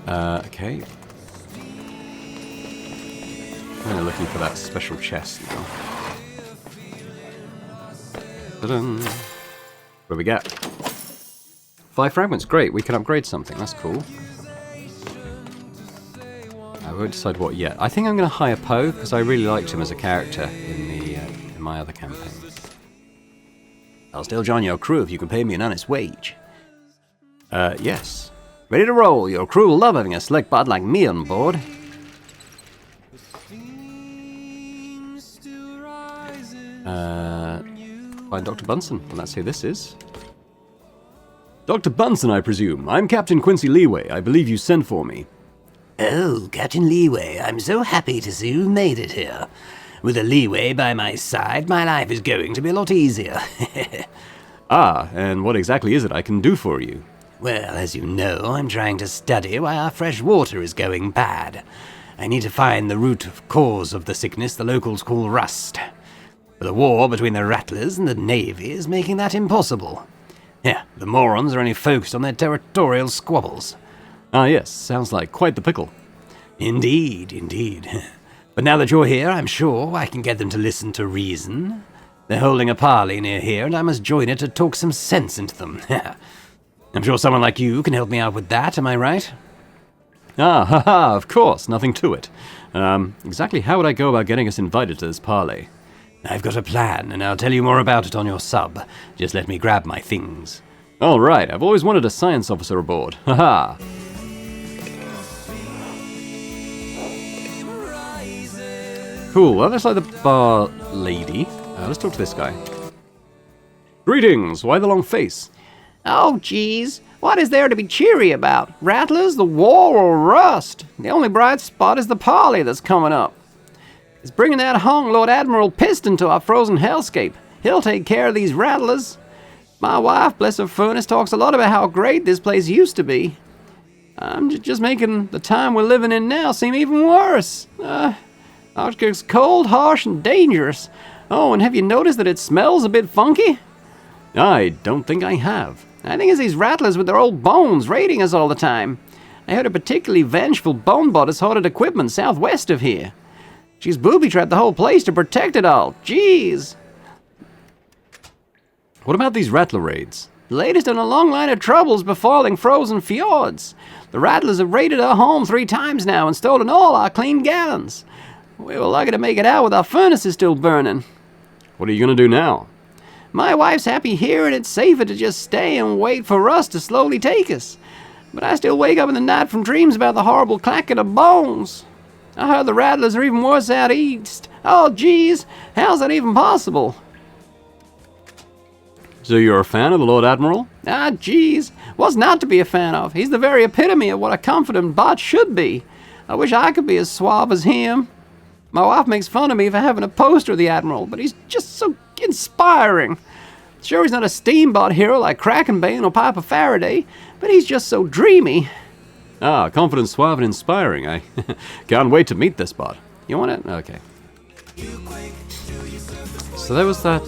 Speaker 1: Okay. I'm looking for that special chest now. Ta-dum. What do we get? 5 fragments, great. We can upgrade something. That's cool. I won't decide what yet. I think I'm going to hire Poe because I really liked him as a character in my other campaign.
Speaker 2: I'll still join your crew if you can pay me an honest wage.
Speaker 1: Yes.
Speaker 2: Ready to roll. Your crew will love having a slick bud like me on board.
Speaker 1: Find Dr. Bunsen. Well, that's who this is.
Speaker 2: Dr. Bunsen, I presume. I'm Captain Quincy Leeway. I believe you sent for me.
Speaker 3: Oh, Captain Leeway, I'm so happy to see you've made it here. With a Leeway by my side, my life is going to be a lot easier.
Speaker 2: Ah, and what exactly is it I can do for you?
Speaker 3: Well, as you know, I'm trying to study why our fresh water is going bad. I need to find the root cause of the sickness the locals call rust. But the war between the Rattlers and the Navy is making that impossible. Yeah, the morons are only focused on their territorial squabbles.
Speaker 1: Ah, yes, sounds like quite the pickle.
Speaker 3: Indeed, indeed. But now that you're here, I'm sure I can get them to listen to reason. They're holding a parley near here, and I must join it to talk some sense into them. I'm sure someone like you can help me out with that, am I right?
Speaker 1: Ah, haha, of course, nothing to it. Exactly how would I go about getting us invited to this parley?
Speaker 3: I've got a plan, and I'll tell you more about it on your sub. Just let me grab my things.
Speaker 1: All right, I've always wanted a science officer aboard. Haha. Cool, well, that's like the bar lady. Let's talk to this guy. Greetings, why the long face?
Speaker 5: Oh, geez. What is there to be cheery about? Rattlers, the war, or rust? The only bright spot is the parley that's coming up. It's bringing that hung Lord Admiral Piston to our frozen hellscape. He'll take care of these rattlers. My wife, bless her furnace, talks a lot about how great this place used to be. I'm just making the time we're living in now seem even worse. Arctica's cold, harsh, and dangerous. Oh, and have you noticed that it smells a bit funky?
Speaker 1: I don't think I have.
Speaker 5: I think it's these rattlers with their old bones raiding us all the time. I heard a particularly vengeful bonebot has hoarded equipment southwest of here. She's booby-trapped the whole place to protect it all. Jeez.
Speaker 1: What about these rattler raids?
Speaker 5: The latest in a long line of troubles befalling frozen fjords. The rattlers have raided our home 3 times now and stolen all our clean gallons. We were lucky to make it out with our furnaces still burning.
Speaker 1: What are you going to do now?
Speaker 5: My wife's happy here, and it's safer to just stay and wait for rust to slowly take us. But I still wake up in the night from dreams about the horrible clacking of bones. I heard the rattlers are even worse out east. Oh, geez, how's that even possible?
Speaker 1: So you're a fan of the Lord Admiral?
Speaker 5: Ah, geez, what's not to be a fan of? He's the very epitome of what a confident bot should be. I wish I could be as suave as him. My wife makes fun of me for having a poster of the Admiral, but he's just so inspiring. Sure, he's not a steambot hero like Krakenbane or Piper Faraday, but he's just so dreamy.
Speaker 1: Ah, confident, suave, and inspiring. I can't wait to meet this bot.
Speaker 5: You want it?
Speaker 1: Okay. So there was that,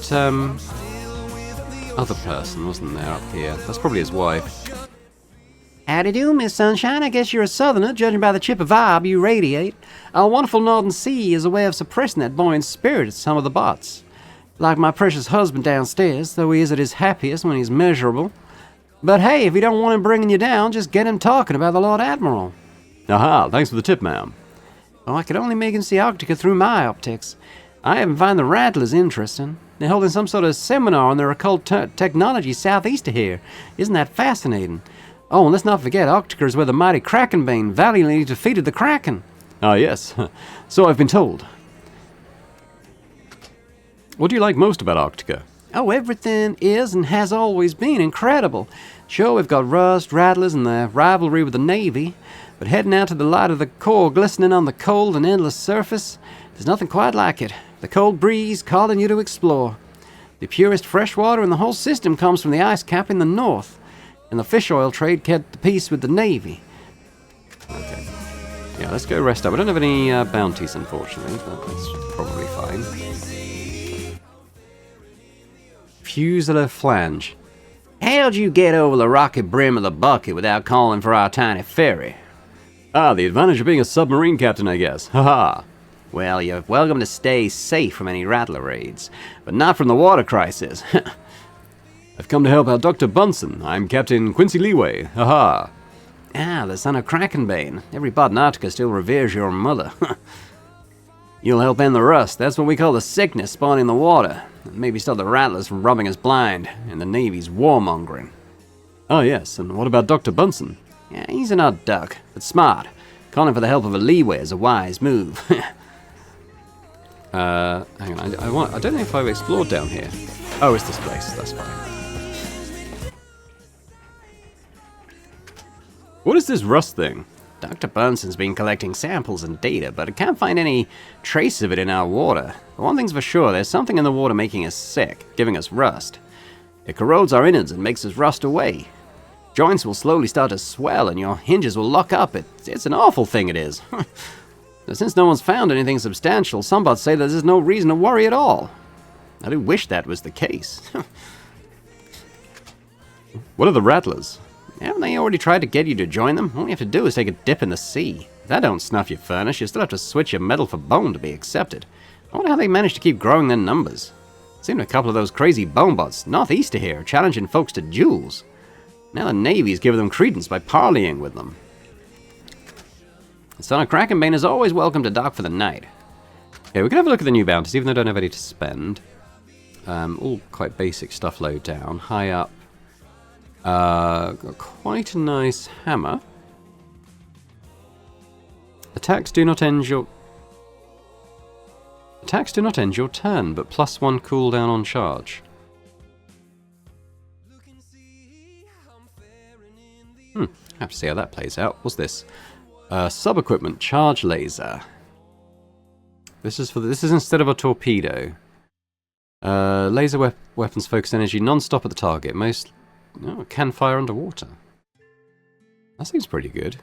Speaker 1: other person, wasn't there, up here? That's probably his wife.
Speaker 5: Howdy do, Miss Sunshine. I guess you're a southerner, judging by the chipper vibe you radiate. Our wonderful northern sea is a way of suppressing that buoyant spirit of some of the bots. Like my precious husband downstairs, though he is at his happiest when he's miserable. But hey, if you don't want him bringing you down, just get him talking about the Lord Admiral.
Speaker 1: Aha, thanks for the tip, ma'am.
Speaker 5: Oh, I could only make him see Arctica through my optics. I haven't find the Rattlers interesting. They're holding some sort of seminar on their occult technology southeast of here. Isn't that fascinating? Oh, and let's not forget, Arctica is where the mighty Krakenbane valiantly defeated the Kraken.
Speaker 1: Ah, yes. So I've been told. What do you like most about Arctica?
Speaker 5: Oh, everything is and has always been incredible. Sure, we've got rust, rattlers, and the rivalry with the Navy, but heading out to the light of the core glistening on the cold and endless surface, there's nothing quite like it. The cold breeze calling you to explore. The purest fresh water in the whole system comes from the ice cap in the north, and the fish oil trade kept the peace with the Navy.
Speaker 1: Okay. Yeah, let's go rest up. I don't have any bounties, unfortunately, but that's probably fine. Fuselage flange.
Speaker 5: How'd you get over the rocky brim of the bucket without calling for our tiny ferry?
Speaker 1: Ah, the advantage of being a submarine captain, I guess. Haha.
Speaker 5: Well, you're welcome to stay safe from any rattler raids, but not from the water crisis.
Speaker 1: I've come to help out Dr. Bunsen. I'm Captain Quincy Leeway. Haha.
Speaker 5: Ah, the son of Krakenbane. Every bot in Arctica still reveres your mother. You'll help end the rust. That's what we call the sickness spawning in the water. And maybe stop the rattlers from rubbing us blind, and the Navy's warmongering.
Speaker 1: Oh, yes, and what about Dr. Bunsen?
Speaker 5: Yeah, he's an odd duck, but smart. Calling for the help of a Leeway is a wise move.
Speaker 1: Hang on, I don't know if I've explored down here. Oh, it's this place, that's fine. What is this rust thing?
Speaker 5: Dr. Bunsen's been collecting samples and data, but I can't find any trace of it in our water. But one thing's for sure, there's something in the water making us sick, giving us rust. It corrodes our innards and makes us rust away. Joints will slowly start to swell and your hinges will lock up. It's an awful thing, it is. But since no one's found anything substantial, some bots say that there's no reason to worry at all. I do wish that was the case.
Speaker 1: What are the rattlers?
Speaker 5: Haven't they already tried to get you to join them? All you have to do is take a dip in the sea. If that don't snuff your furnace, you still have to switch your metal for bone to be accepted. I wonder how they managed to keep growing their numbers. Seemed a couple of those crazy bone bots northeast of here, challenging folks to duels. Now the Navy's giving them credence by parleying with them. The son of Krakenbane is always welcome to dock for the night. Okay, we can have a look at the new bounties, even though I don't have any to spend. All quite basic stuff low down. High up. Got quite a nice hammer. Attacks do not end your turn, but +1 cooldown on charge. Have to see how that plays out. What's this? Sub-equipment, charge laser. This is instead of a torpedo. Laser weapons focus energy non-stop at the target. Can fire underwater. That seems pretty good.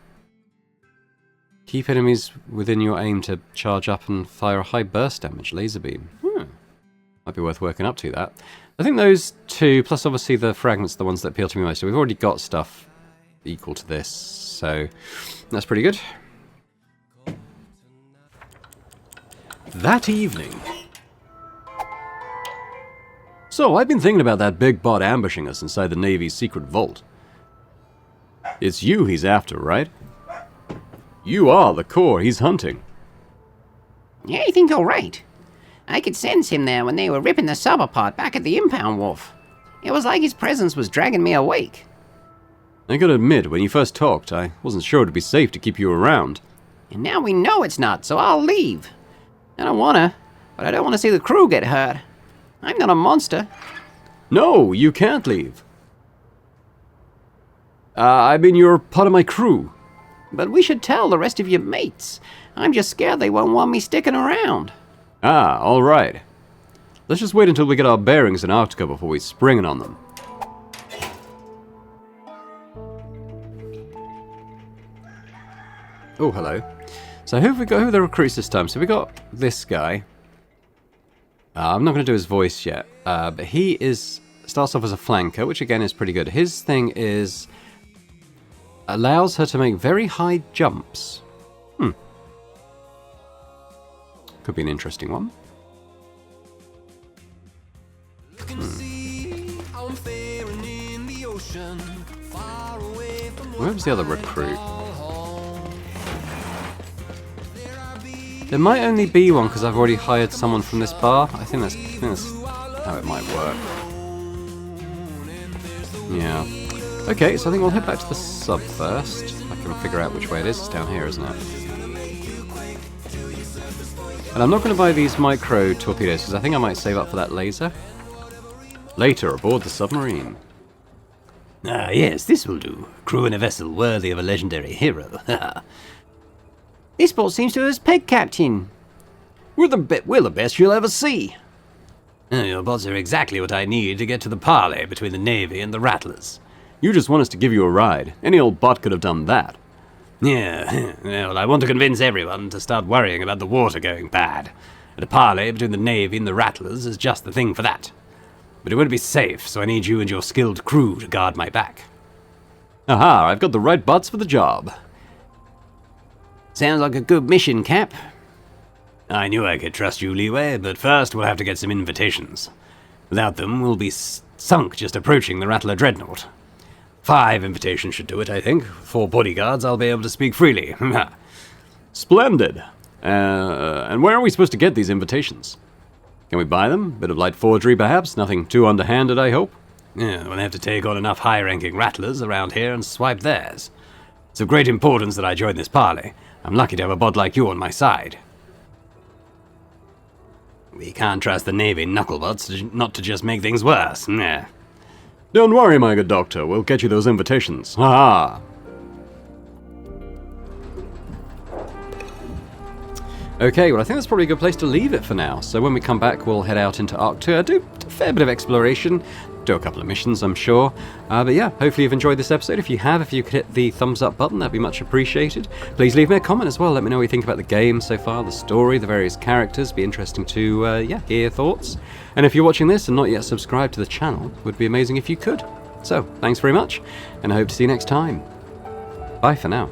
Speaker 5: Keep enemies within your aim to charge up and fire a high burst damage laser beam. Might be worth working up to that. I think those two, plus obviously the fragments, are the ones that appeal to me most. So we've already got stuff equal to this, so that's pretty good.
Speaker 2: That evening. So, I've been thinking about that big bot ambushing us inside the Navy's secret vault. It's you he's after, right? You are the core he's hunting.
Speaker 5: Yeah, I think you're right. I could sense him there when they were ripping the sub apart back at the impound wharf. It was like his presence was dragging me awake.
Speaker 2: I gotta admit, when you first talked, I wasn't sure it'd be safe to keep you around.
Speaker 5: And now we know it's not, so I'll leave. I don't wanna, but I don't want to see the crew get hurt. I'm not a monster.
Speaker 2: No, you can't leave. I mean, you're part of my crew.
Speaker 5: But we should tell the rest of your mates. I'm just scared they won't want me sticking around.
Speaker 2: Ah, alright. Let's just wait until we get our bearings in Arctica before we spring it on them.
Speaker 1: Oh, hello. So who are the recruits this time? So we got this guy. I'm not going to do his voice yet, but he starts off as a flanker, which again is pretty good. His thing is allows her to make very high jumps. Could be an interesting one. Where was the other recruit? There might only be one because I've already hired someone from this bar. I think that's how it might work. Yeah. Okay, so I think we'll head back to the sub first. I can figure out which way it is. It's down here, isn't it? And I'm not going to buy these micro torpedoes because I think I might save up for that laser. Later, aboard the submarine.
Speaker 3: Ah, yes, this will do. Crew in a vessel worthy of a legendary hero.
Speaker 5: This boat seems to us peg, Captain.
Speaker 3: We're the best you'll ever see. Your bots are exactly what I need to get to the parley between the Navy and the Rattlers.
Speaker 2: You just want us to give you a ride. Any old bot could have done that.
Speaker 3: Yeah, well, I want to convince everyone to start worrying about the water going bad. And a parley between the Navy and the Rattlers is just the thing for that. But it won't be safe, so I need you and your skilled crew to guard my back.
Speaker 2: Aha, I've got the right bots for the job.
Speaker 5: Sounds like a good mission, Cap.
Speaker 3: I knew I could trust you, Leeway, but first we'll have to get some invitations. Without them, we'll be sunk just approaching the Rattler Dreadnought. 5 invitations should do it, I think. 4 bodyguards, I'll be able to speak freely.
Speaker 2: Splendid. And where are we supposed to get these invitations? Can we buy them? Bit of light forgery, perhaps? Nothing too underhanded, I hope?
Speaker 3: Yeah, we'll have to take on enough high-ranking Rattlers around here and swipe theirs. It's of great importance that I join this parley. I'm lucky to have a bot like you on my side. We can't trust the Navy knucklebots not to just make things worse. Nah.
Speaker 2: Don't worry, my good doctor. We'll get you those invitations. Ha-ha!
Speaker 1: Okay, well I think that's probably a good place to leave it for now. So when we come back, we'll head out into Arctica, do a fair bit of exploration, do a couple of missions, I'm sure. But yeah, hopefully you've enjoyed this episode. If you have, if you could hit the thumbs up button, that'd be much appreciated. Please leave me a comment as well. Let me know what you think about the game so far, the story, the various characters. Be interesting to hear your thoughts. And if you're watching this and not yet subscribed to the channel, it would be amazing if you could. So, thanks very much, and I hope to see you next time. Bye for now.